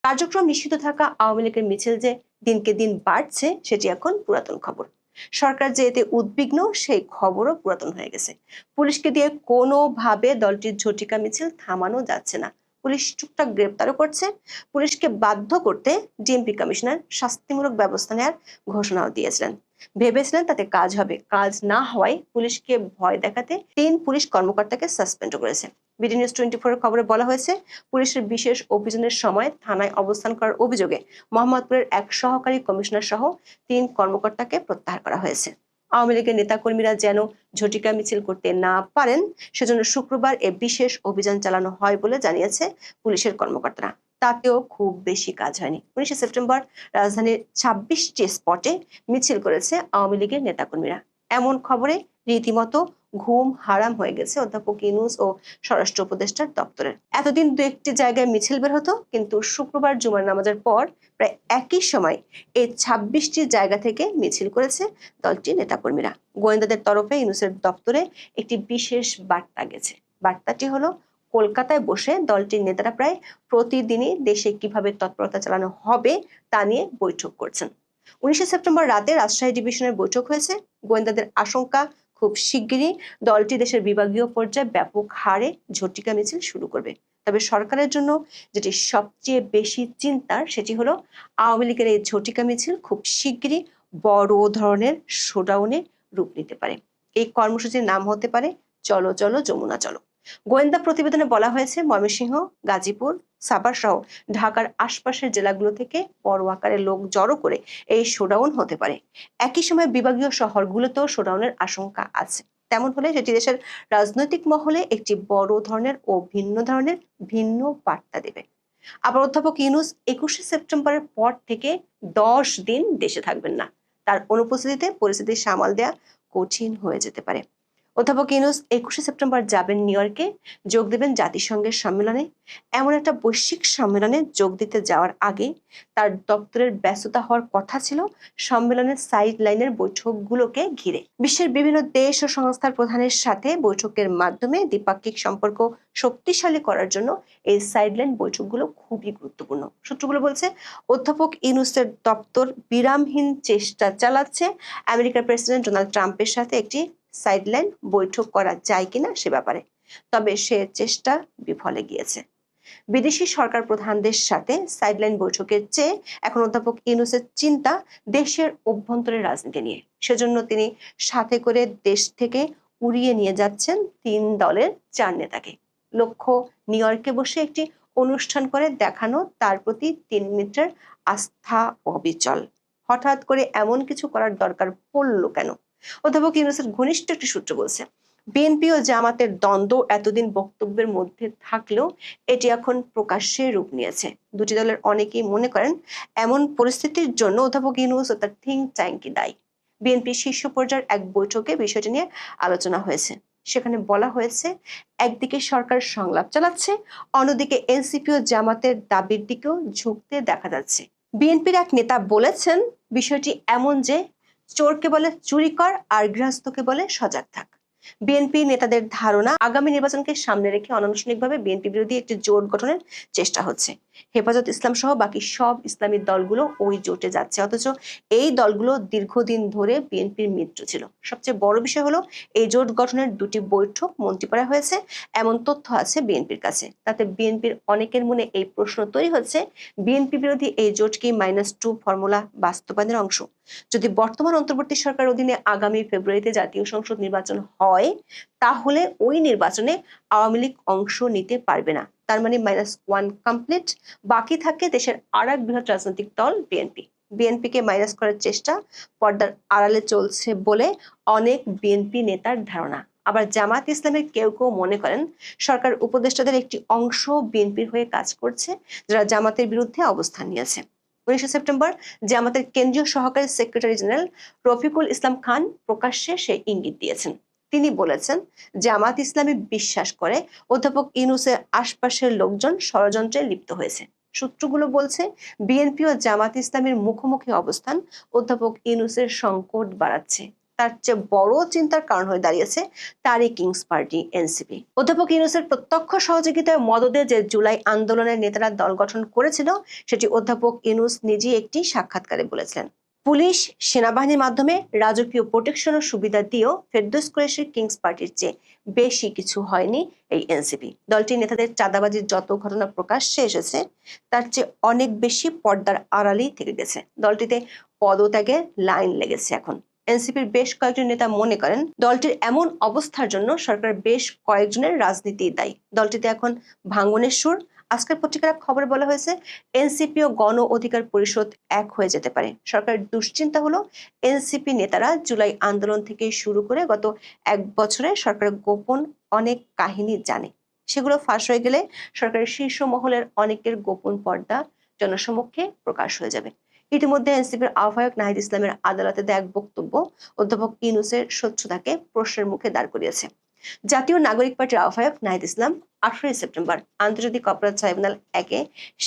কার্যক্রম নিষিদ্ধ থাকা আওয়ামী লীগের মিছিল যে দিনকে দিন বাড়ছে সেটি এখন পুরাতন খবর। সরকার যে এতে উদ্বিগ্ন সেই খবরও পুরাতন হয়ে গেছে। পুলিশকে দিয়ে কোনোভাবে দলটির ঝটিকা মিছিল থামানো যাচ্ছে না। পুলিশ টুকটাক গ্রেপ্তারও করছে। পুলিশকে বাধ্য করতে ডিএমপি কমিশনার শাস্তিমূলক ব্যবস্থা নেওয়ার ঘোষণাও দিয়েছিলেন। ভেবেছিলেন তাতে কাজ হবে, কাজ না হওয়ায় পুলিশকে ভয় দেখাতে 3 পুলিশ কর্মকর্তাকে সাসপেন্ড করেছে। বিডি নিউজ 24 এর খবরে বলা হয়েছে, পুলিশের বিশেষ অভিযানের সময় থানায় অবস্থান করার অভিযোগে মোহাম্মদপুরের এক সহকারী কমিশনার সহ 3 কর্মকর্তাকে প্রত্যাহার করা হয়েছে। আওয়ামী লীগের নেতাকর্মীরা যেন ঝটিকা মিছিল করতে না পারেন সেজন্য শুক্রবার এ বিশেষ অভিযান চালানো হয় বলে জানিয়েছে পুলিশের কর্মকর্তারা। তাতেও খুব বেশি কাজ হয়নি। 19 সেপ্টেম্বর রাজধানীর 26টি স্পটে মিছিল করেছে আওয়ামী লীগের নেতাকর্মীরা। এমন খবরে রীতিমতো ঘুম হারাম হয়ে গেছে অধ্যাপক ইউনূস ও স্বরাষ্ট্র উপদেষ্টার দপ্তরের। এতদিন 2-1টি জায়গায় মিছিল বের হতো, কিন্তু শুক্রবার জুমার নামাজের পর প্রায় একই সময় এই 26টি জায়গা থেকে মিছিল করেছে দলটির নেতাকর্মীরা। গোয়েন্দাদের তরফে ইউনূসের দপ্তরে একটি বিশেষ বার্তা গেছে। বার্তাটি হলো, কলকাতায় বসে দলটির নেতারা প্রায় প্রতিদিনই দেশে কিভাবে তৎপরতা চালানো হবে তা নিয়ে বৈঠক করছেন। 19 সেপ্টেম্বর রাতে রাজশাহী ডিভিশনের বৈঠক হয়েছে। গোয়েন্দাদের আশঙ্কা, খুব শিগগিরই দলটি দেশের বিভাগীয় পর্যায়ে ব্যাপক হারে ঝটিকা মিছিল শুরু করবে। তবে সরকারের জন্য যেটি সবচেয়ে বেশি চিন্তার সেটি হলো, আওয়ামী লীগের এই ঝটিকা মিছিল খুব শিগগিরই বড় ধরনের শোডাউনে রূপ নিতে পারে। এই কর্মসূচির নাম হতে পারে চলো চলো যমুনা চলো। গোয়েন্দা প্রতিবেদনে বলা হয়েছে, ময়মনসিংহ, গাজীপুর, সাভার সহ ঢাকার আশপাশের জেলাগুলো থেকে বড় আকারে লোক জড়ো করে এই শোডাউন হতে পারে। একই সময় বিভাগীয় শহরগুলোতেও শোডাউনের আশঙ্কা আছে। তেমন হলে সেটি দেশের রাজনৈতিক মহলে একটি বড় ধরনের ও ভিন্ন বার্তা দেবে। আবার অধ্যাপক ইউনূস 21 সেপ্টেম্বরের পর থেকে 10 দিন দেশে থাকবেন না। তার অনুপস্থিতিতে পরিস্থিতি সামাল দেয়া কঠিন হয়ে যেতে পারে। অধ্যাপক ইউনূস 21 সেপ্টেম্বর যাবেন নিউ ইয়র্কে, যোগ দেবেন জাতিসংঘের সম্মেলনে। এমন একটা বৈশ্বিক সম্মেলনে যোগ দিতে যাওয়ার আগে তার দপ্তরের ব্যস্ততা হওয়ার কথা ছিল সম্মেলনের সাইড লাইনের বৈঠকগুলোকে ঘিরে। বিশ্বের বিভিন্ন দেশ ও সংস্থার প্রধানের সাথে বৈঠকের মাধ্যমে দ্বিপাক্ষিক সম্পর্ক শক্তিশালী করার জন্য এই সাইডলাইন বৈঠকগুলো খুবই গুরুত্বপূর্ণ। সূত্রগুলো বলছে, অধ্যাপক ইউনূসের দপ্তর বিরামহীন চেষ্টা চালাচ্ছে আমেরিকার প্রেসিডেন্ট ডোনাল্ড ট্রাম্পের সাথে একটি সাইডলাইন বৈঠক করা যায় কিনা সে ব্যাপারে। তবে সে চেষ্টা বিফলে গিয়েছে। বিদেশি সরকার প্রধানদের সাথে সাইডলাইন বৈঠকের চেয়ে এখন অধ্যাপক ইউনূসের চিন্তা দেশের অভ্যন্তরের রাজনীতি নিয়ে। সেজন্য তিনি সাথে করে দেশ থেকে উড়িয়ে নিয়ে যাচ্ছেন 3 দলের 4 নেতাকে। লক্ষ্য, নিউ ইয়র্কে বসে একটি অনুষ্ঠান করে দেখানো তার প্রতি 3 মিনিটের আস্থা অবিচল। হঠাৎ করে এমন কিছু করার দরকার পড়ল কেন? অধ্যাপক ইউনূসের ঘনিষ্ঠ একটি সূত্র বলছে, বিএনপি ও জামাতের দ্বন্দ্ব এতদিন বক্তব্যের মধ্যে থাকলেও এটি এখন প্রকাশ্যে রূপ নিয়েছে। দুটি দলের অনেকেই মনে করেন এমন পরিস্থিতির জন্য অধ্যাপক ইউনূস ও তার থিঙ্ক ট্যাঙ্কই দায়ী। বিএনপি শীর্ষ পর্যায়ের এক বৈঠকে বিষয়টি নিয়ে আলোচনা হয়েছে। সেখানে বলা হয়েছে, একদিকে সরকার সংলাপ চালাচ্ছে, অন্যদিকে এনসিপি ও জামাতের দাবির দিকেও ঝুঁকতে দেখা যাচ্ছে। বিএনপির এক নেতা বলেছেন, বিষয়টি এমন যে চোরকে বলে চুরি কর আর গৃহস্থকে বলে সজাগ থাক। বিএনপি নেতাদের ধারণা, আগামী নির্বাচনকে সামনে রেখে অনানুষ্ঠানিকভাবে বিএনপি বিরোধী একটি জোট গঠনের চেষ্টা হচ্ছে। হেফাজত ইসলাম সহ বাকি সব ইসলামী দলগুলো ওই জোটে যাচ্ছে, অথচ এই দলগুলো দীর্ঘদিন ধরে বিএনপির মিত্র ছিল। সবচেয়ে বড় বিষয় হলো, এই জোট গঠনের 2টি বৈঠক মন্ত্রীপাড়া হয়েছে এমন তথ্য আছে বিএনপির কাছে। তাতে বিএনপির অনেকের মনে এই প্রশ্ন তৈরি হচ্ছে, বিএনপি বিরোধী এই জোট কি -2 ফর্মুলা বাস্তবায়নের অংশ? যদি বর্তমান অন্তর্বর্তী সরকার অধীনে আগামী ফেব্রুয়ারিতে জাতীয় সংসদ নির্বাচন হয়, তাহলে ওই নির্বাচনে আওয়ামী লীগ অংশ নিতে পারবে না। তার মানে -1 কমপ্লিট। বাকি থাকে দেশের আরেক বৃহৎ রাজনৈতিক দল বিএনপি। বিএনপিকে মাইনাস করার চেষ্টা পর্দার আড়ালে চলছে বলে অনেক বিএনপি নেতার ধারণা। আবার জামাত ইসলামের কেউ কেউ মনে করেন, সরকার উপদেষ্টাদের একটি অংশ বিএনপির হয়ে কাজ করছে, যারা জামাতের বিরুদ্ধে অবস্থান নিয়েছে। 19 সেপ্টেম্বর জামাতের কেন্দ্রীয় সহকারী সেক্রেটারি জেনারেল রফিকুল ইসলাম খান প্রকাশ্যে সেই ইঙ্গিত দিয়েছেন। তিনি বলেছেন, জামাত ইসলামী বিশ্বাস করে অধ্যাপক ইউনূসের আশপাশের লোকজন ষড়যন্ত্রে লিপ্ত হয়েছে। সূত্রগুলো বলছে, বিএনপি ও জামাত ইসলামের মুখোমুখি অবস্থান অধ্যাপক ইউনূসের সংকট বাড়াচ্ছে। তার চেয়ে বড় চিন্তার কারণ হয়ে দাঁড়িয়েছে তারই কিংস পার্টি এনসিপি। অধ্যাপক ইউনূসের প্রত্যক্ষ সহযোগিতায় মদদে যে জুলাই আন্দোলনের নেতারা দল গঠন করেছিল সেটি অধ্যাপক ইউনূস নিজেই একটি সাক্ষাৎকারে বলেছিলেন। পুলিশ সেনাবাহিনীর মাধ্যমে রাজকীয় প্রোটেকশন ও সুবিধা দিয়েও ফেরদৌস কুরেশির কিংস পার্টির চেয়ে বেশি কিছু হয়নি এই এনসিপি। দলটির নেতাদের চাঁদাবাজির যত ঘটনা প্রকাশ্যে এসেছে তার চেয়ে অনেক বেশি পর্দার আড়ালেই থেকে গেছে। দলটিতে পদত্যাগের লাইন লেগেছে এখন। এনসিপির বেশ কয়েকজন নেতা মনে করেন দলটির এমন অবস্থার জন্য সরকার বেশ কয়েকজনের রাজনীতি দায়ী। দলটিতে এখন ভাঙনের সুর। আজকের পত্রিকার খবরে বলা হয়েছে এনসিপি ও গণ অধিকার পরিষদ এক হয়ে যেতে পারে। সরকারের দুশ্চিন্তা হলো এনসিপি নেতারা জুলাই আন্দোলন থেকে শুরু করে গত 1 বছরে সরকারের গোপন অনেক কাহিনী জানে। সেগুলো ফাঁস হয়ে গেলে সরকারের শীর্ষ মহলের অনেকের গোপন পর্দা জনসমক্ষে প্রকাশ হয়ে যাবে। ইতিমধ্যে এনসিপির আহ্বায়ক নাহিদ ইসলামের আদালতে দেয়া এক বক্তব্য অধ্যাপক ইউনূসের স্বচ্ছতাকে প্রশ্নের মুখে দাঁড় করিয়েছে। জাতীয় নাগরিক পার্টির আহ্বায়ক নাহিদ ইসলাম 18 সেপ্টেম্বর আন্তর্জাতিক অপরাধ ট্রাইব্যুনাল 1-এ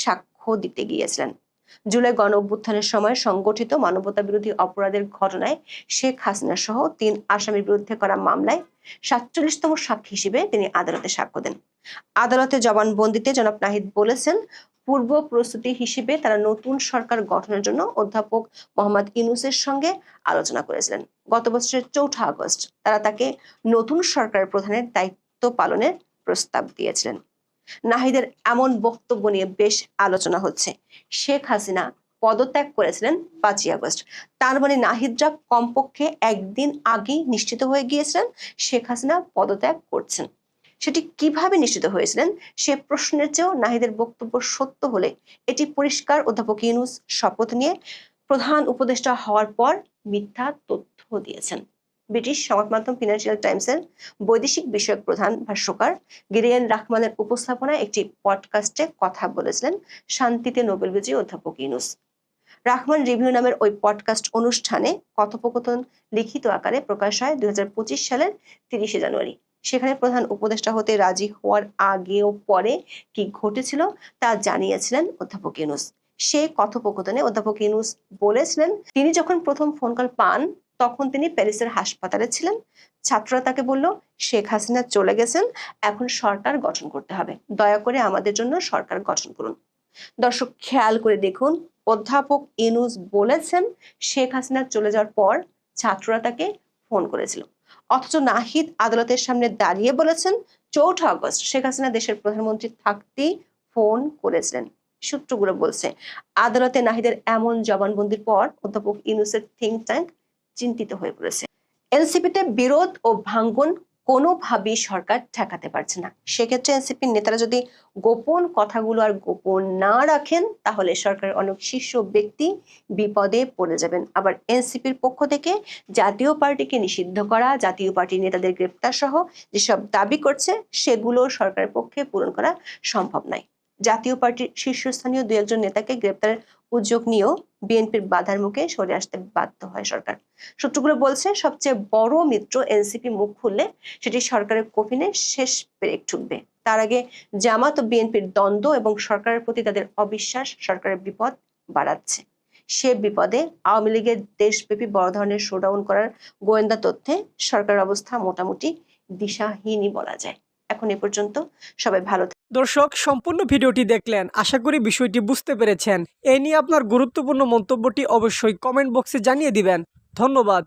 সাক্ষ্য দিতে গিয়েছিলেন। জুলাই গণ অভ্যুত্থানের সময় সংগঠিত মানবতা বিরোধী অপরাধের ঘটনায় শেখ হাসিনা সহ 3 আসামির বিরুদ্ধে করা মামলায় 47তম সাক্ষী হিসেবে তিনি আদালতে সাক্ষ্য দেন। আদালতে জবানবন্দিতে জনাব নাহিদ বলেছেন, পূর্ব প্রস্তুতি হিসেবে তারা নতুন সরকার গঠনের জন্য অধ্যাপক মোহাম্মদ ইউনূসের সঙ্গে আলোচনা করেছিলেন। গত বছরের 4 আগস্ট তারা তাকে নতুন সরকারের প্রধানের দায়িত্ব পালনের প্রস্তাব দিয়েছিলেন। নাহিদের এমন বক্তব্য নিয়ে বেশ আলোচনা হচ্ছে। শেখ হাসিনা পদত্যাগ করেছিলেন 5 আগস্ট। তার মানে নাহিদরা কমপক্ষে একদিন আগেই নিশ্চিত হয়ে গিয়েছিলেন শেখ হাসিনা পদত্যাগ করছেন। সেটি কিভাবে নিশ্চিত হয়েছিলেন সে প্রশ্নের চেয়েও নাহিদের বক্তব্য সত্য হলে এটি পরিষ্কার অধ্যাপক ইউনূস শপথ নিয়ে প্রধান উপদেষ্টা হওয়ার পর মিথ্যা তথ্য দিয়েছেন। ব্রিটিশ সংবাদ মাধ্যম ফিনান্সিয়াল টাইমসের বৈদেশিক বিষয়ক প্রধান ভাষ্যকার গিরিয়ান রাহমানের উপস্থাপনায় একটি পডকাস্টে কথা বলেছিলেন শান্তিতে নোবেল বিজয়ী অধ্যাপক ইউনূস। রাহমান রিভিউ নামের ওই পডকাস্ট অনুষ্ঠানে কথোপকথন লিখিত আকারে প্রকাশ হয় 2025 সালের 30 জানুয়ারি। সেখানে প্রধান উপদেষ্টা হতে রাজি হওয়ার আগে ও পরে কি ঘটেছিল তা জানিয়েছিলেন অধ্যাপক ইউনূস। সে কথোপকথনে অধ্যাপক ইউনূস বলেছিলেন তিনি যখন প্রথম ফোন কল পান তখন তিনি প্যারিসের হাসপাতালে ছিলেন। ছাত্ররা তাকে বলল, শেখ হাসিনা চলে গেছেন, এখন সরকার গঠন করতে হবে, দয়া করে আমাদের জন্য সরকার গঠন করুন। দর্শক খেয়াল করে দেখুন, অধ্যাপক ইউনূস বলেছেন শেখ হাসিনা চলে যাওয়ার পর ছাত্ররা তাকে ফোন করেছিল, অথচ নাহিদ আদালতের সামনে দাঁড়িয়ে বলেছেন 4 আগস্ট শেখ হাসিনা দেশের প্রধানমন্ত্রী থাকতেই ফোন করেছিলেন। সূত্রগুলো বলছে আদালতে নাহিদের এমন জবানবন্দির পর অধ্যাপক ইউনূসের থিঙ্ক ট্যাঙ্ক চিন্তিত হয়ে পড়েছে। এনসিপিতে বিরোধ ও ভাঙ্গন কোনোভাবেই সরকার ঠেকাতে পারছে না। সেক্ষেত্রে এনসিপির নেতারা যদি গোপন কথাগুলো আর গোপন না রাখেন তাহলে সরকারের অনেক শীর্ষ ব্যক্তি বিপদে পড়ে যাবেন। আবার এনসিপির পক্ষ থেকে জাতীয় পার্টিকে নিষিদ্ধ করা, জাতীয় পার্টির নেতাদের গ্রেপ্তার সহ যেসব দাবি করছে সেগুলো সরকারের পক্ষে পূরণ করা সম্ভব নয়। জাতীয় পার্টির শীর্ষস্থানীয় 2-1 নেতাকে গ্রেপ্তারের উদ্যোগ নিয়েও বিএনপির বাধার মুখে সরে আসতে বাধ্য হয় সরকার। সূত্রগুলো বলছে সবচেয়ে বড় মিত্র এনসিপি মুখ খুললে সেটি সরকারের কফিনে শেষ পেরেক ঠুকবে। তার আগে জামাত ও বিএনপির দ্বন্দ্ব এবং সরকারের প্রতি তাদের অবিশ্বাস সরকারের বিপদ বাড়াচ্ছে। সে বিপদে আওয়ামী লীগের দেশব্যাপী বড় ধরনের শোডাউন করার গোয়েন্দা তথ্যে সরকারের অবস্থা মোটামুটি দিশাহীনই বলা যায়। এখন এ পর্যন্ত, সবাই ভালো। দর্শক, সম্পূর্ণ ভিডিওটি দেখলেন, আশা করি বিষয়টি বুঝতে পেরেছেন। এ নিয়ে আপনার গুরুত্বপূর্ণ মন্তব্যটি অবশ্যই কমেন্ট বক্সে জানিয়ে দিবেন। ধন্যবাদ।